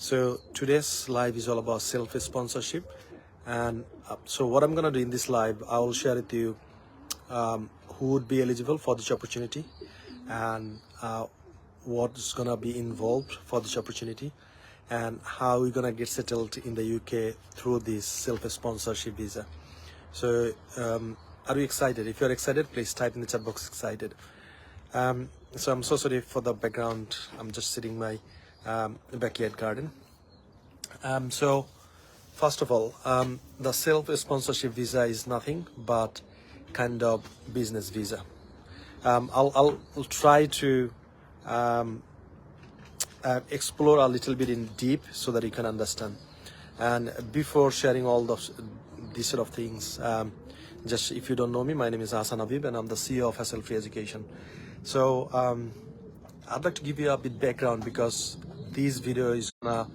So today's live is all about self-sponsorship, and so what I'm gonna do in this live, I will share with you who would be eligible for this opportunity, and what's gonna be involved for this opportunity, and how we're gonna get settled in the UK through this self-sponsorship visa. So are you excited? If you're excited, please type in the chat box excited. So I'm so sorry for the background. I'm just sitting in my backyard garden. So first of all, the self-sponsorship visa is nothing but kind of business visa. I'll try to explore a little bit in deep so that you can understand. And before sharing all these sort of things, just if you don't know me, my name is Hassan Habib and I'm the CEO of Hassle Free Education. So I'd like to give you a bit background because this video is gonna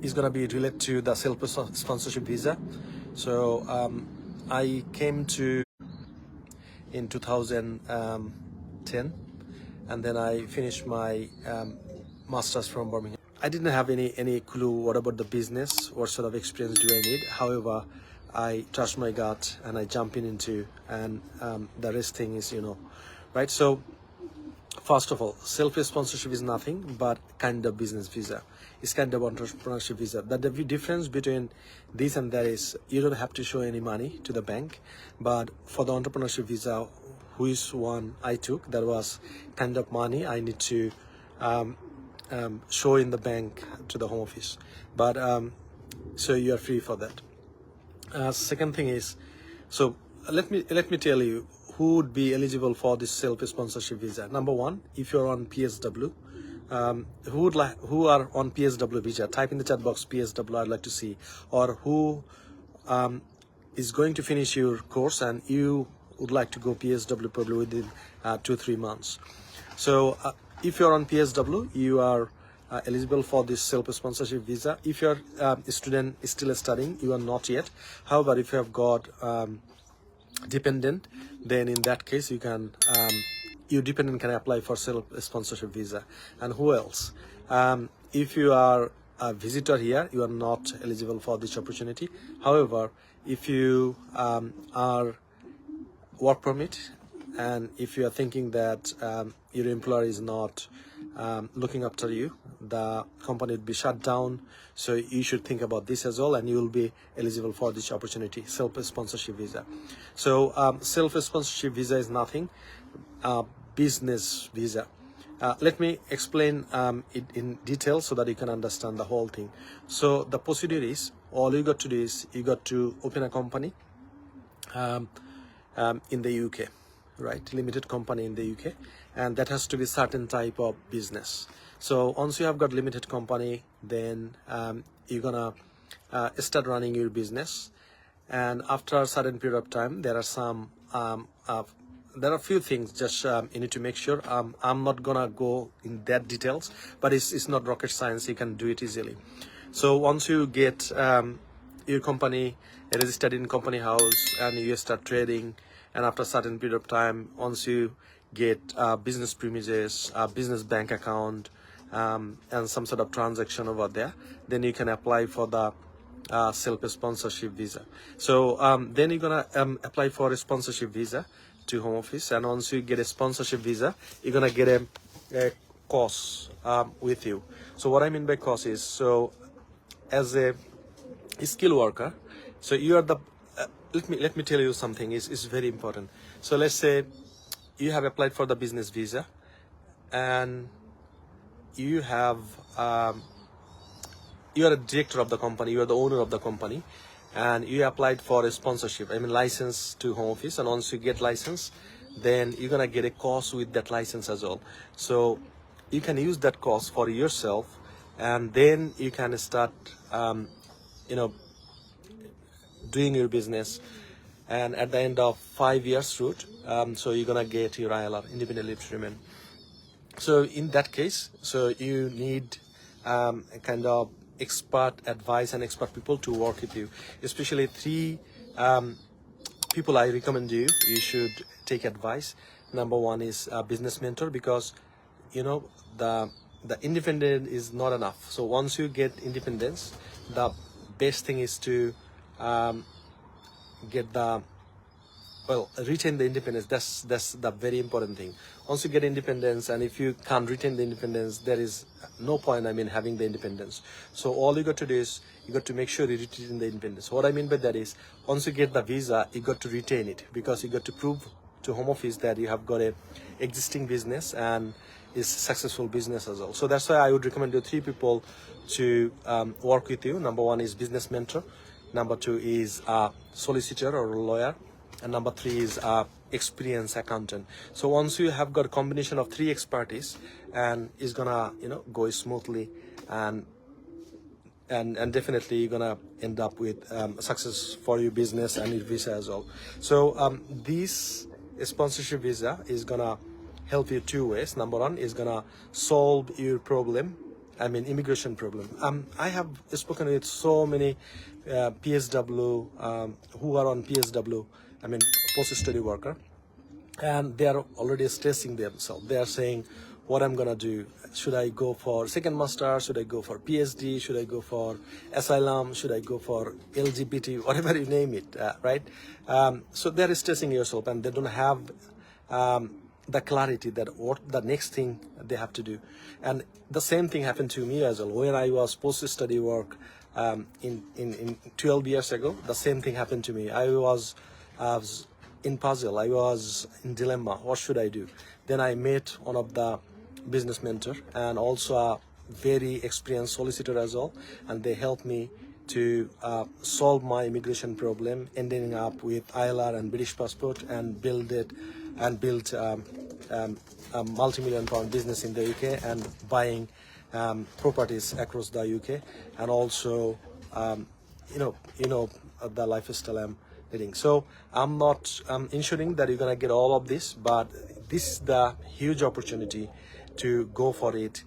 is going to be related to the self-sponsorship visa. So I came to in 2010, and then I finished my master's from Birmingham. I didn't have any clue what about the business, what sort of experience do I need. However, I trust my gut and I jump into, and the rest thing is, right? So first of all, self-sponsorship is nothing but kind of business visa. It's kind of entrepreneurship visa. The difference between this and that is you don't have to show any money to the bank. But for the entrepreneurship visa, which one I took, that was kind of money I need to show in the bank to the home office. But so you are free for that. Second thing is, so let me tell you who would be eligible for this self-sponsorship visa. Number one, if you're on PSW, who are on PSW visa, type in the chat box PSW, I'd like to see, or who is going to finish your course and you would like to go PSW probably within 2-3 months. So if you're on PSW, you are eligible for this self-sponsorship visa. If you're a student still studying, you are not yet. However, if you have got dependent, then in that case you can your dependent can apply for self-sponsorship visa. And who else? If you are a visitor here, you are not eligible for this opportunity. However, if you are work permit, and if you are thinking that your employer is not looking after you, the company would be shut down. So you should think about this as well, and you will be eligible for this opportunity, self-sponsorship visa. So self-sponsorship visa is nothing, business visa. Let me explain it in detail so that you can understand the whole thing. So the procedure is, all you got to do is you got to open a company in the UK, right? Limited company in the UK, and that has to be certain type of business. So once you have got limited company, then you're gonna start running your business, and after a certain period of time, there are some there are a few things just you need to make sure. I'm not gonna go in that details, but it's not rocket science. You can do it easily. So once you get your company registered in company house and you start trading, and after a certain period of time, once you get business premises, business bank account, and some sort of transaction over there, then you can apply for the self-sponsorship visa. So then you're gonna apply for a sponsorship visa to home office, and once you get a sponsorship visa, you're gonna get a course with you. So what I mean by course is, so as a skilled worker, so you are the let me tell you something is very important. So let's say you have applied for the business visa, and you have you are a director of the company, you are the owner of the company, and you applied for a sponsorship, I mean license to home office, and once you get license, then you're gonna get a course with that license as well. So you can use that course for yourself, and then you can start you know, doing your business. And at the end of 5 years route, so you're gonna get your ILR, independent leave to remain. So in that case, so you need a kind of expert advice and expert people to work with you, especially three people I recommend you should take advice. Number one is a business mentor, because you know the independent is not enough. So once you get independence, the best thing is to get the retain the independence. That's the very important thing. Once you get independence, and if you can't retain the independence, there is no point, I mean, having the independence. So all you got to do is you got to make sure you retain the independence. What I mean by that is, once you get the visa, you got to retain it, because you got to prove to home office that you have got a existing business and is successful business as well. So that's why I would recommend you three people to work with you. Number one is business mentor. Number two is a solicitor or a lawyer. And number three is experienced accountant. So once you have got a combination of three expertise, and it's gonna, you know, go smoothly, and definitely you're gonna end up with success for your business and your visa as well. So this sponsorship visa is gonna help you two ways. Number one is gonna solve your problem, I mean immigration problem. I have spoken with so many PSW who are on PSW, I mean post-study worker, and they are already stressing themselves. They are saying, what I'm gonna do? Should I go for second master? Should I go for PhD? Should I go for asylum? Should I go for LGBT? Whatever you name it, right? So they're stressing yourself, and they don't have the clarity that what the next thing they have to do. And the same thing happened to me as well. When I was post-study work in 12 years ago, the same thing happened to me. I was in puzzle. I was in dilemma. What should I do? Then I met one of the business mentor and also a very experienced solicitor as well, and they helped me to solve my immigration problem, ending up with ILR and British passport, and built a multi-million pound business in the UK, and buying properties across the UK, and also the lifestyle I'm leading. So I'm not ensuring that you're gonna get all of this, but this is the huge opportunity to go for it.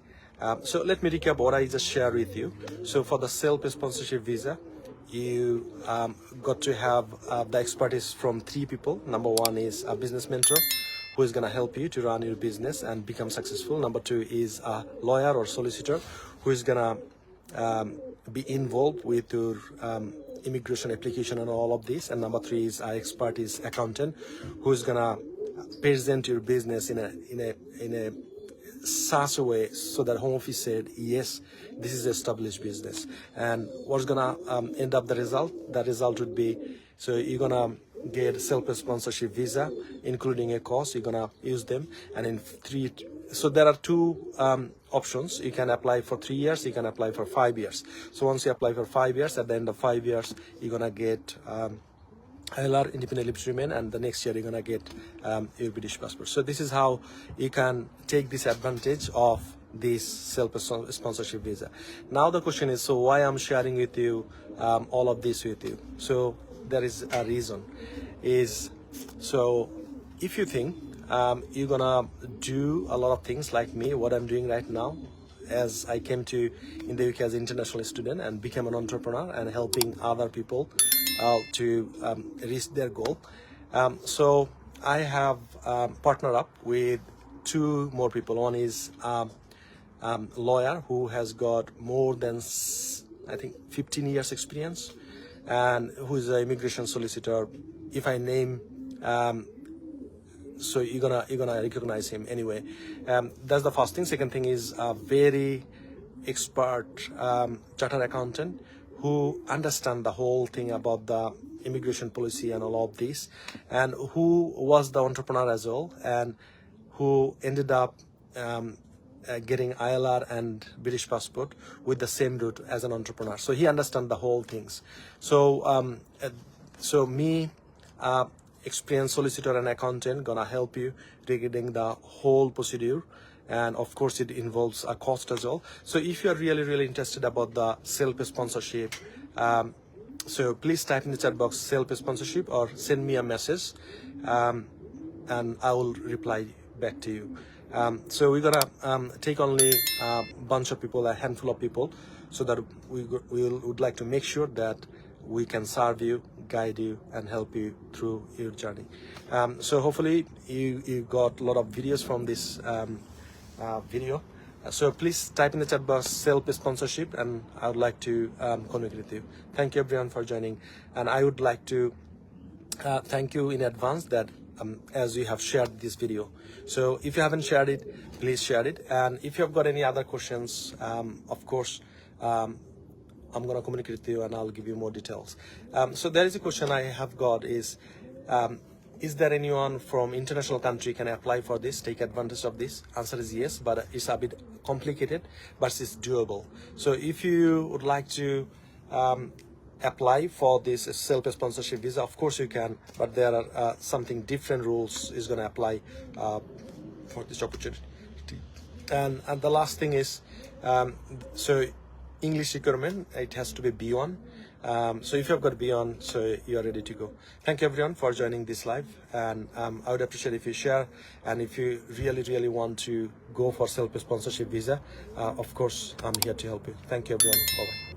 So let me recap what I just shared with you. So for the self-sponsorship visa, you got to have the expertise from three people. Number one is a business mentor who is going to help you to run your business and become successful. Number two is a lawyer or solicitor who is going to be involved with your immigration application and all of this. And number three is our expertise accountant who is going to present your business in a such a way so that home office said, yes, this is established business. And what's gonna end up the result would be, so you're gonna get self-sponsorship visa, including a course. You're gonna use them, and in so there are two options. You can apply for 3 years, you can apply for 5 years. So once you apply for 5 years, at the end of 5 years, you're gonna get ILR, independent leave to remain, and the next year you're gonna get your British passport. So this is how you can take this advantage of this self-sponsorship visa. Now the question is, so why I'm sharing with you all of this with you? So there is a reason. So if you think you're gonna do a lot of things like me, what I'm doing right now, as I came to in the UK as an international student and became an entrepreneur and helping other people to reach their goal. So I have partnered up with two more people. One is lawyer who has got more than, I think, 15 years experience, and who is an immigration solicitor. If I name, so you're gonna recognize him anyway. That's the first thing. Second thing is a very expert chartered accountant who understand the whole thing about the immigration policy and all of this, and who was the entrepreneur as well, and who ended up getting ILR and British passport with the same route as an entrepreneur. So he understands the whole things. So me, experienced solicitor and accountant, gonna help you regarding the whole procedure. And of course it involves a cost as well. So if you're really interested about the self-sponsorship, so please type in the chat box self-sponsorship or send me a message, and I will reply back to you. So we're gonna take only a bunch of people, a handful of people, so that we would like to make sure that we can serve you, guide you, and help you through your journey. So hopefully you got a lot of videos from this video. So please type in the chat box self-sponsorship, and I would like to connect with you. Thank you everyone for joining, and I would like to thank you in advance that as you have shared this video. So if you haven't shared it, please share it. And if you have got any other questions, of course, I'm going to communicate with you and I'll give you more details. So there is a question I have got is there anyone from international country can apply for this, take advantage of this? Answer is yes, but it's a bit complicated, but it's doable. So if you would like to apply for this self-sponsorship visa, of course you can, but there are something different rules is going to apply for this opportunity. And the last thing is, so English requirement, it has to be B1. So if you've got B1, so you're ready to go. Thank you everyone for joining this live, and I would appreciate if you share, and if you really want to go for self-sponsorship visa, of course I'm here to help you. Thank you everyone. Bye-bye.